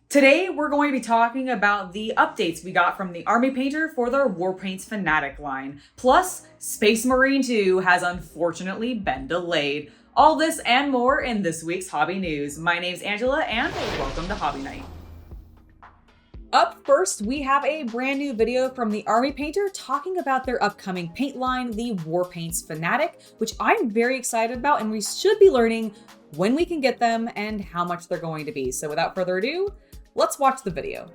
Today, we're going to be talking about the updates we got from the Army Painter for their Warpaints Fanatic line. Plus, Space Marine 2 has unfortunately been delayed. All this and more in this week's Hobby News. My name's Angela, and welcome to Hobby Night. Up first, we have a brand new video from the Army Painter talking about their upcoming paint line, the Warpaints Fanatic, which I'm very excited about, and we should be learning when we can get them and how much they're going to be. So without further ado, let's watch the video.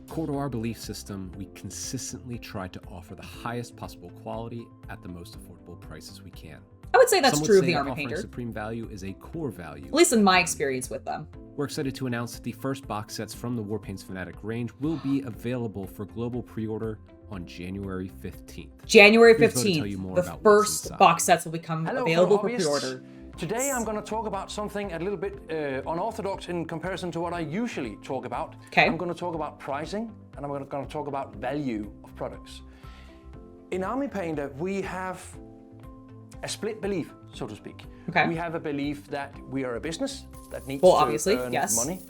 Core to our belief system, we consistently try to offer the highest possible quality at the most affordable prices we can. I would say that's Some would true say of the that Army offering Painter, supreme value is a core value. at least in my experience with them. We're excited to announce that the first box sets from the Warpaints Fanatic range will be available for global pre-order on January 15th. January Here's Bo to tell 15th, you more the about what's first inside. box sets will become available for hobbyists. pre-order. Today I'm going to talk about something a little bit unorthodox in comparison to what I usually talk about. Okay. I'm going to talk about pricing, and I'm going to talk about value of products. In Army Painter, we have a split belief, so to speak. Okay. We have a belief that we are a business that needs Well, to obviously, earn yes. money,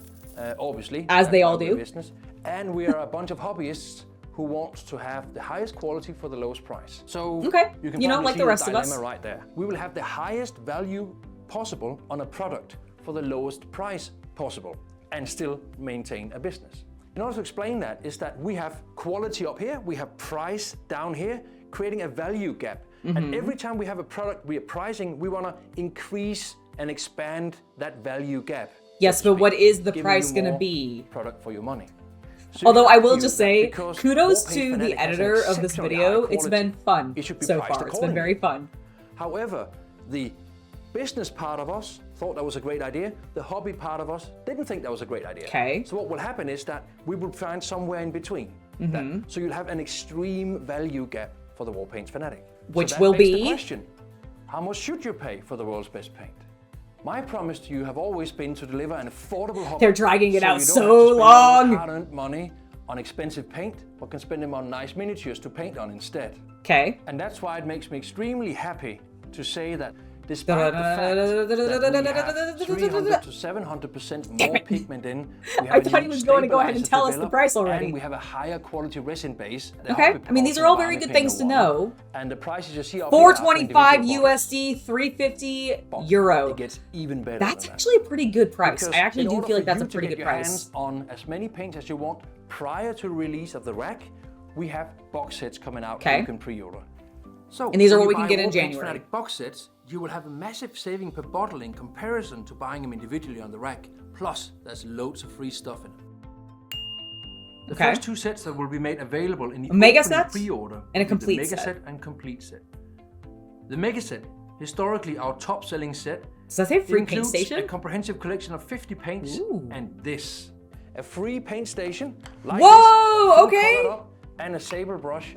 obviously. As they that's all why we're a do. Business. And we are a bunch of hobbyists who want to have the highest quality for the lowest price. So Okay. you can You know, probably like see the rest of us. dilemma right there. We will have the highest value possible on a product for the lowest price possible and still maintain a business. In order to explain that is that we have quality up here, we have price down here, creating a value gap. And every time we have a product we are pricing, we want to increase and expand that value gap. Yes, so to but what speak, is the giving price you going to more be? Product for your money. So Although you I have will to just feel that say, because kudos Warpaint to the Fanatic has an editor of this exceptionally video. high It's been quality. fun It should be so priced far. It's been accordingly. very fun. However, the business part of us thought that was a great idea. The hobby part of us didn't think that was a great idea. Okay. So what will happen is that we will find somewhere in between. that. So you'll have an extreme value gap for the Warpaints Fanatic. Which so that will begs be? the question, how much should you pay for the world's best paint? My promise to you have always been to deliver an affordable hobby. They're dragging it out you don't so have to spend all long. hard-earned money on expensive paint, but can spend them on nice miniatures to paint on instead. Okay. And that's why it makes me extremely happy to say that despite the fact that we have 300 to 700% more pigment in, we have I a thought he new was going to go ahead and stabilizer tell us the developed, price already. And we have a higher quality resin base. The Okay. hobby I mean, these are propulsion all of very Army good Painter things to 1. know. And the prices you see up here are for 425 individual bottles. USD, 350 But euro. It gets even better That's than that. actually a pretty good price. Because I actually in do order feel like for that's you a to pretty get good your price. hands on as many paints as you want prior to release of the rack, we have box sets coming out that Okay. you can pre-order. So And these are when what we you can buy get in Warpaints January. Fanatic box sets, you will have a massive saving per bottle in comparison to buying them individually on the rack. Plus, there's loads of free stuff in them. The Okay. first two sets that will be made available in the mega opening set pre-order and a will be complete the mega set. set and complete set. The mega set, historically our top-selling set, Does that say free paint includes station? a comprehensive collection of 50 paints Ooh. and this. A free paint station like Whoa, this, okay. colored up, and a saber brush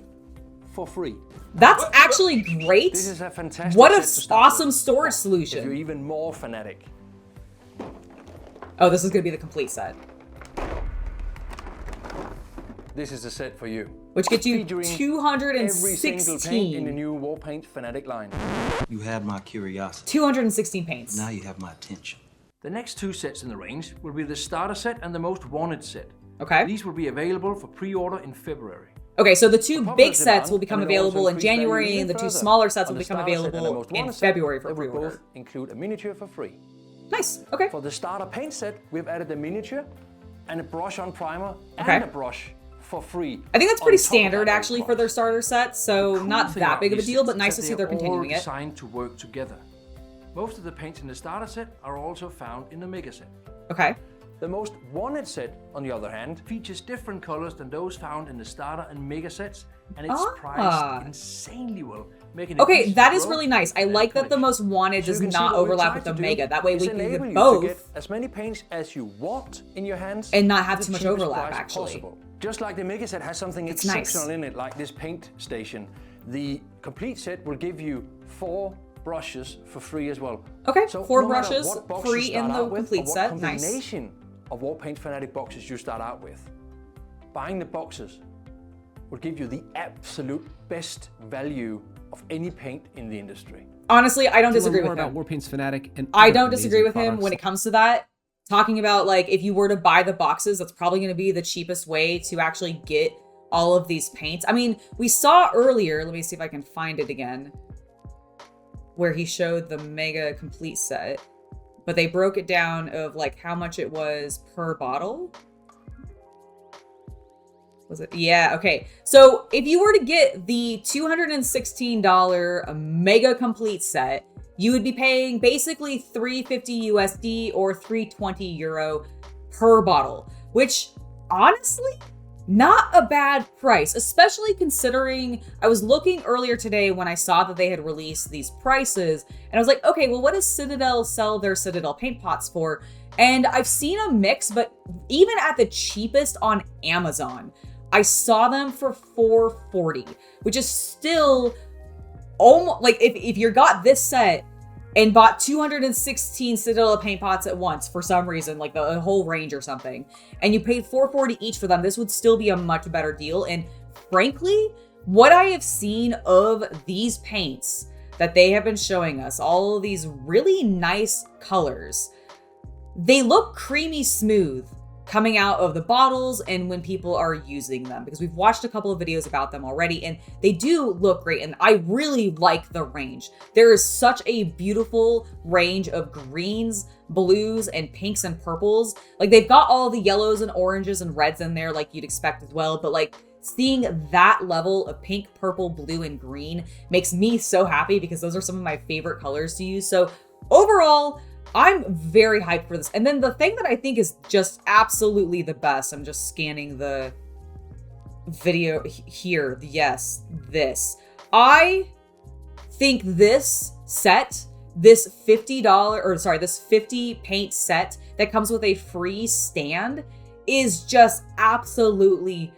for free. That's actually great. This is a fantastic What a set to start awesome with. storage If you're solution. even more fanatic. Oh, this is going to be the complete set, This is a set for you. which gets you Featuring every single paint in the 216. new Warpaint Fanatic line. You had my curiosity. 216 paints. Now you have my attention. The next two sets in the range will be the starter set and the most wanted set. Okay. These will be available for pre-order in February. Okay, so the two Popular big sets demand, will become and it will also available in increase value January, even and the two further. smaller sets On will the become starter set and the available most in wanted set, February for they will pre-order. both include a miniature for free. Nice. Okay. For the starter paint set, we've added a miniature and a brush on primer Okay. and a brush for free. I think that's on pretty top of standard that actually old for their price. starter sets, so The cool not thing that about big of a these deal, sets but nice is to that see they're all continuing it. designed to work together. Most of the paints in the starter set are also found in the mega set. Okay. The most wanted set, on the other hand, features different colors than those found in the starter and mega sets, and it's Ah. priced insanely well, making it Okay, easy that to is grow really nice. I and like that the polish. most wanted So does you can see not what we've overlap tried with the to do mega. That way is we can enable get you both. to get as many paints as you want in your hands And not have at too the much cheapest overlap, price actually. possible. Just like the mega set has something It's nice. exceptional in it, like this paint station, the complete set will give you 4 brushes for free as well. Okay, So 4 no matter brushes what box free you start in the out with, complete or what set. Nice. combination of Warpaint Fanatic boxes you start out with, buying the boxes will give you the absolute best value of any paint in the industry. Honestly, I don't To learn disagree more with about him. Warpaints Fanatic and I other don't disagree amazing with him products when it comes to that. talking about like if you were to buy the boxes, that's probably going to be the cheapest way to actually get all of these paints. I mean, we saw earlier, let me see if I can find it again, where he showed the mega complete set, but they broke it down of like how much it was per bottle. Was it? Yeah, okay. So if you were to get the $216 mega complete set, you would be paying basically $350 USD or 320 euro per bottle, which honestly, not a bad price, especially considering I was looking earlier today when I saw that they had released these prices, and I was like, okay, well, what does Citadel sell their Citadel paint pots for? And I've seen a mix, but even at the cheapest on Amazon, I saw them for $440, which is still almost like if you got this set and bought 216 Citadel paint pots at once for some reason, like the whole range or something, and you paid $440 each for them, this would still be a much better deal. And frankly, what I have seen of these paints that they have been showing us, all of these really nice colors, they look creamy smooth coming out of the bottles and when people are using them, because we've watched a couple of videos about them already and they do look great. And I really like the range. There is such a beautiful range of greens, blues, and pinks and purples. Like they've got all the yellows and oranges and reds in there like you'd expect as well. But like seeing that level of pink, purple, blue, and green makes me so happy because those are some of my favorite colors to use. So overall, I'm very hyped for this. And then the thing that I think is just absolutely the best, I'm just scanning the video here. Yes, this. I think this set, this this 50 paint set that comes with a free stand is just absolutely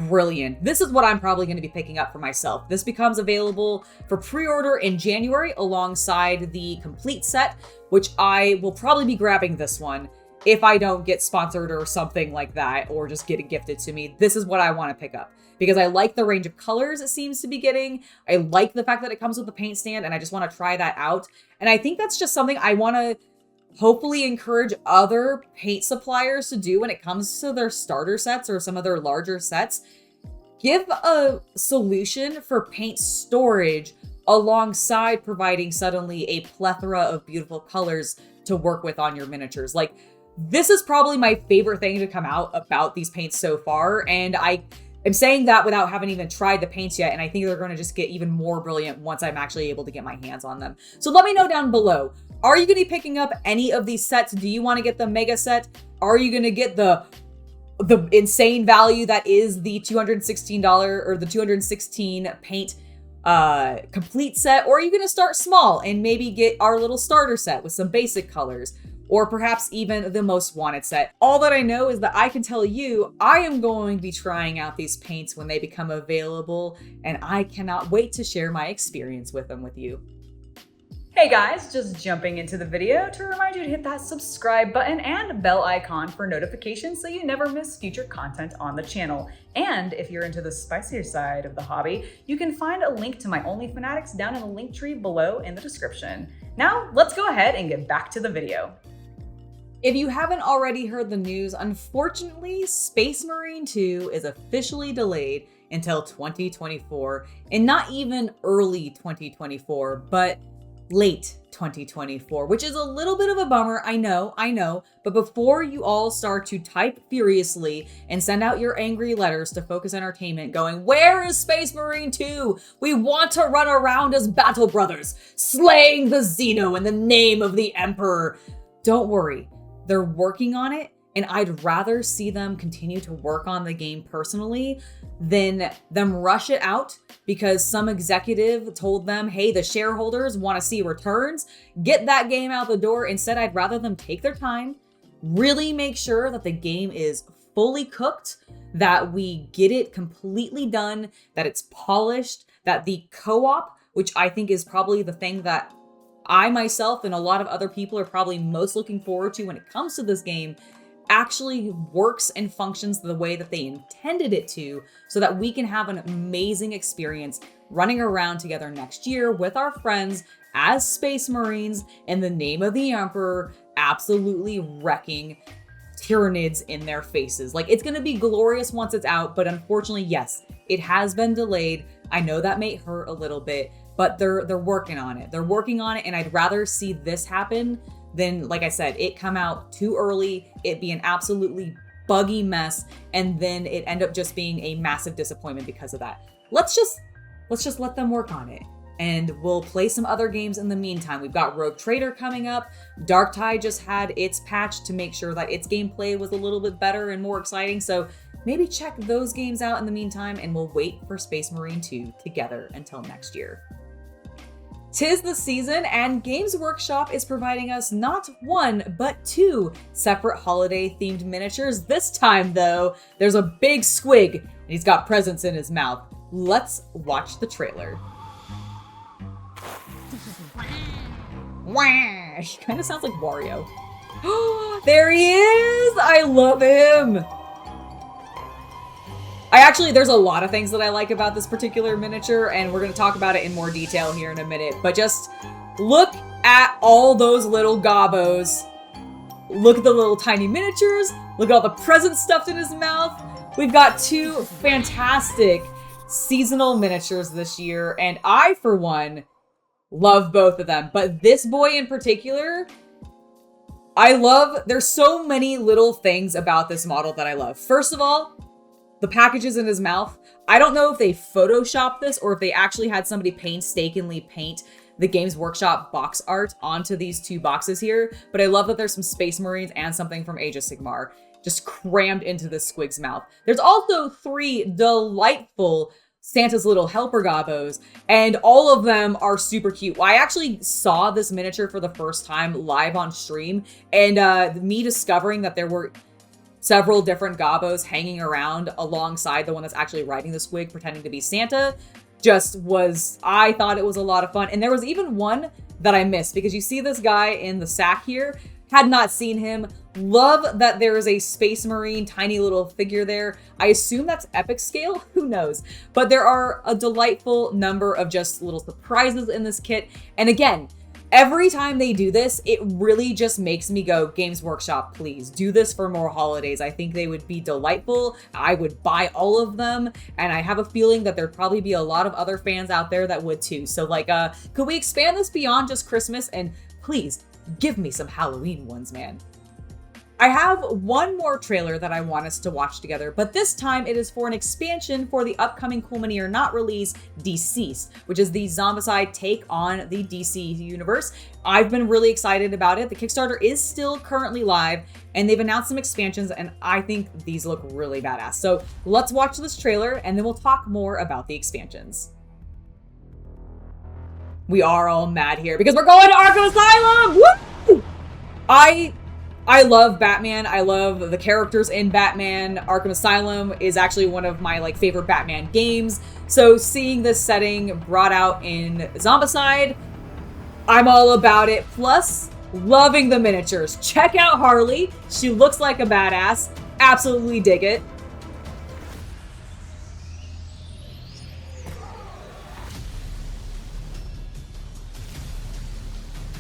brilliant. This is what I'm probably going to be picking up for myself. This becomes available for pre-order in January alongside the complete set, which I will probably be grabbing this one if I don't get sponsored or something like that, or just get it gifted to me. This is what I want to pick up because I like the range of colors it seems to be getting. I like the fact that it comes with the paint stand and I just want to try that out. And I think that's just something I want to hopefully encourage other paint suppliers to do when it comes to their starter sets or some of their larger sets. Give a solution for paint storage alongside providing suddenly a plethora of beautiful colors to work with on your miniatures. Like, this is probably my favorite thing to come out about these paints so far, and I am saying that without having even tried the paints yet, and I think they're going to just get even more brilliant once I'm actually able to get my hands on them. So let me know down below. Are you going to be picking up any of these sets? Do you want to get the mega set? Are you going to get the insane value that is the $216 or the 216 paint complete set? Or are you going to start small and maybe get our little starter set with some basic colors? Or perhaps even the most wanted set? All that I know is that I can tell you I am going to be trying out these paints when they become available, and I cannot wait to share my experience with them with you. Hey guys, just jumping into the video to remind you to hit that subscribe button and bell icon for notifications so you never miss future content on the channel. And if you're into the spicier side of the hobby, you can find a link to my Only Fanatics down in the link tree below in the description. Now, let's go ahead and get back to the video. If you haven't already heard the news, unfortunately, Space Marine 2 is officially delayed until 2024, and not even early 2024, but late 2024, which is a little bit of a bummer, I know, but before you all start to type furiously and send out your angry letters to Focus Entertainment going, "Where is Space Marine 2? We want to run around as battle brothers, slaying the Xeno in the name of the Emperor." Don't worry, they're working on it, and I'd rather see them continue to work on the game personally than them rush it out because some executive told them, hey, the shareholders want to see returns. Get that game out the door. Instead, I'd rather them take their time, really make sure that the game is fully cooked, that we get it completely done, that it's polished, that the co-op, which I think is probably the thing that I myself and a lot of other people are probably most looking forward to when it comes to this game, actually works and functions the way that they intended it to, so that we can have an amazing experience running around together next year with our friends as Space Marines in the name of the Emperor, absolutely wrecking Tyranids in their faces. Like, it's gonna be glorious once it's out, but unfortunately, yes, it has been delayed. I know that may hurt a little bit, but they're working on it. They're working on it, and I'd rather see this happen than, like I said, it come out too early, it be an absolutely buggy mess, and then it end up just being a massive disappointment because of that. Let's just let them work on it. And we'll play some other games in the meantime. We've got Rogue Trader coming up. Dark Tide just had its patch to make sure that its gameplay was a little bit better and more exciting. So maybe check those games out in the meantime, and we'll wait for Space Marine 2 together until next year. 'Tis the season, and Games Workshop is providing us not one, but two separate holiday-themed miniatures. This time, though, there's a big squig, and he's got presents in his mouth. Let's watch the trailer. Wah! He kind of sounds like Wario. There he is! I love him! There's a lot of things that I like about this particular miniature, and we're going to talk about it in more detail here in a minute, but just look at all those little gobbos. Look at the little tiny miniatures. Look at all the presents stuffed in his mouth. We've got two fantastic seasonal miniatures this year, and I, for one, love both of them. But this boy in particular, there's so many little things about this model that I love. First of all, the packages in his mouth. I don't know if they photoshopped this or if they actually had somebody painstakingly paint the Games Workshop box art onto these two boxes here, but I love that there's some Space Marines and something from Age of Sigmar just crammed into this squig's mouth. There's also 3 delightful Santa's Little Helper Gobbos, and all of them are super cute. I actually saw this miniature for the first time live on stream, and me discovering that there were several different Gobbos hanging around alongside the one that's actually riding the squig pretending to be Santa I thought it was a lot of fun. And there was even one that I missed, because you see this guy in the sack here, had not seen him. Love that there is a Space Marine tiny little figure there. I assume that's epic scale, who knows? But there are a delightful number of just little surprises in this kit. And again, every time they do this, it really just makes me go, Games Workshop, please do this for more holidays. I think they would be delightful. I would buy all of them. And I have a feeling that there'd probably be a lot of other fans out there that would too. So could we expand this beyond just Christmas? And please give me some Halloween ones, man. I have one more trailer that I want us to watch together, but this time it is for an expansion for the upcoming Cool Mini or Not release, DCeased, which is the Zombicide take on the DC universe. I've been really excited about it. The Kickstarter is still currently live, and they've announced some expansions, and I think these look really badass. So let's watch this trailer, and then we'll talk more about the expansions. We are all mad here because we're going to Arkham Asylum! Woo! I love Batman. I love the characters in Batman. Arkham Asylum is actually one of my favorite Batman games. So seeing this setting brought out in Zombicide, I'm all about it. Plus, loving the miniatures. Check out Harley. She looks like a badass. Absolutely dig it.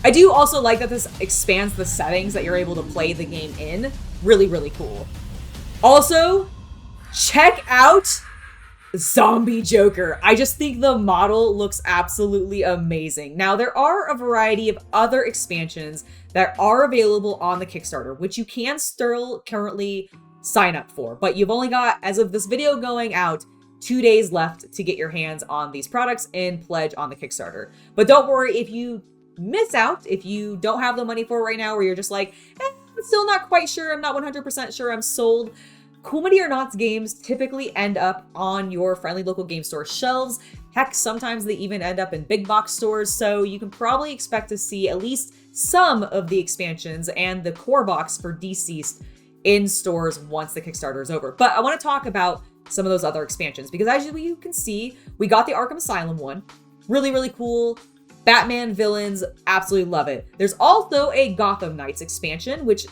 I do also like that this expands the settings that you're able to play the game in. Really, really cool. Also, check out Zombie Joker. I just think the model looks absolutely amazing. Now, there are a variety of other expansions that are available on the Kickstarter, which you can still currently sign up for, but you've only got, as of this video going out, 2 days left to get your hands on these products and pledge on the Kickstarter. But don't worry if you miss out, if you don't have the money for it right now, or you're just like, I'm still not quite sure, I'm not 100% sure I'm sold. Cool Mini or Not's games typically end up on your friendly local game store shelves. Heck, sometimes they even end up in big box stores, so you can probably expect to see at least some of the expansions and the core box for DCeased in stores once the Kickstarter is over. But I want to talk about some of those other expansions, because as you can see, we got the Arkham Asylum one. Really, really cool. Batman villains, absolutely love it. There's also a Gotham Knights expansion, which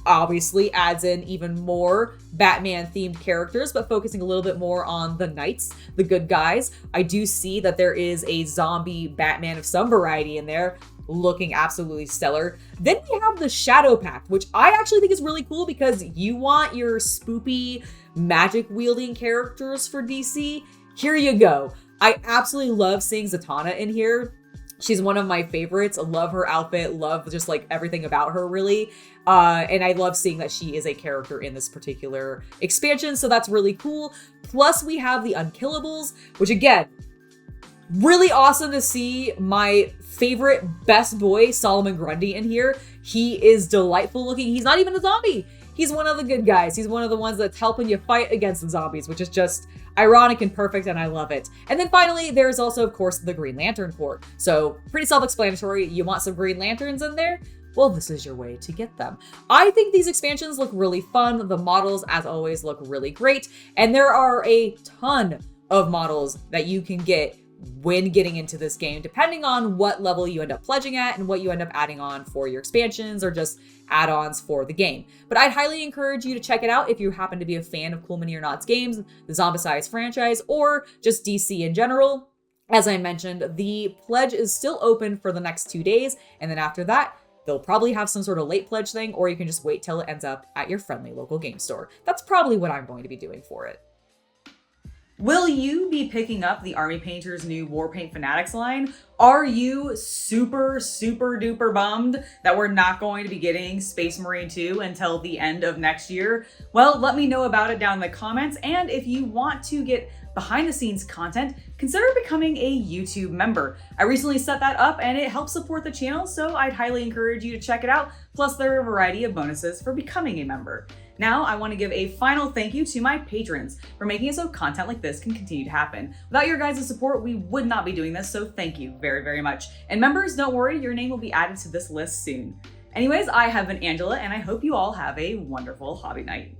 obviously adds in even more Batman themed characters, but focusing a little bit more on the knights, the good guys. I do see that there is a zombie Batman of some variety in there, looking absolutely stellar. Then we have the Shadow Pact, which I actually think is really cool because you want your spoopy magic wielding characters for DC. Here you go. I absolutely love seeing Zatanna in here. She's one of my favorites. I love her outfit, love just like everything about her really. And I love seeing that she is a character in this particular expansion, so that's really cool. Plus we have the Unkillables, which again, really awesome to see my favorite best boy, Solomon Grundy, in here. He is delightful looking. He's not even a zombie. He's one of the good guys. He's one of the ones that's helping you fight against the zombies, which is just ironic and perfect, and I love it. And then finally, there's also, of course, the Green Lantern Corps. So pretty self-explanatory. You want some Green Lanterns in there? Well, this is your way to get them. I think these expansions look really fun. The models, as always, look really great. And there are a ton of models that you can get when getting into this game, depending on what level you end up pledging at and what you end up adding on for your expansions or just add-ons for the game. But I'd highly encourage you to check it out if you happen to be a fan of Cool Mini or Not's games, the Zombicide franchise, or just DC in general. As I mentioned, the pledge is still open for the next 2 days, and then after that, they'll probably have some sort of late pledge thing, or you can just wait till it ends up at your friendly local game store. That's probably what I'm going to be doing for it. Will you be picking up the Army Painter's new Warpaint Fanatics line? Are you super duper bummed that we're not going to be getting Space Marine 2 until the end of next year? Well, let me know about it down in the comments, and if you want to get behind the scenes content, consider becoming a YouTube member. I recently set that up and it helps support the channel, so I'd highly encourage you to check it out. Plus there are a variety of bonuses for becoming a member. Now, I want to give a final thank you to my patrons for making it so content like this can continue to happen. Without your guys' support, we would not be doing this, so thank you very much. And members, don't worry, your name will be added to this list soon. Anyways, I have been Angela, and I hope you all have a wonderful hobby night.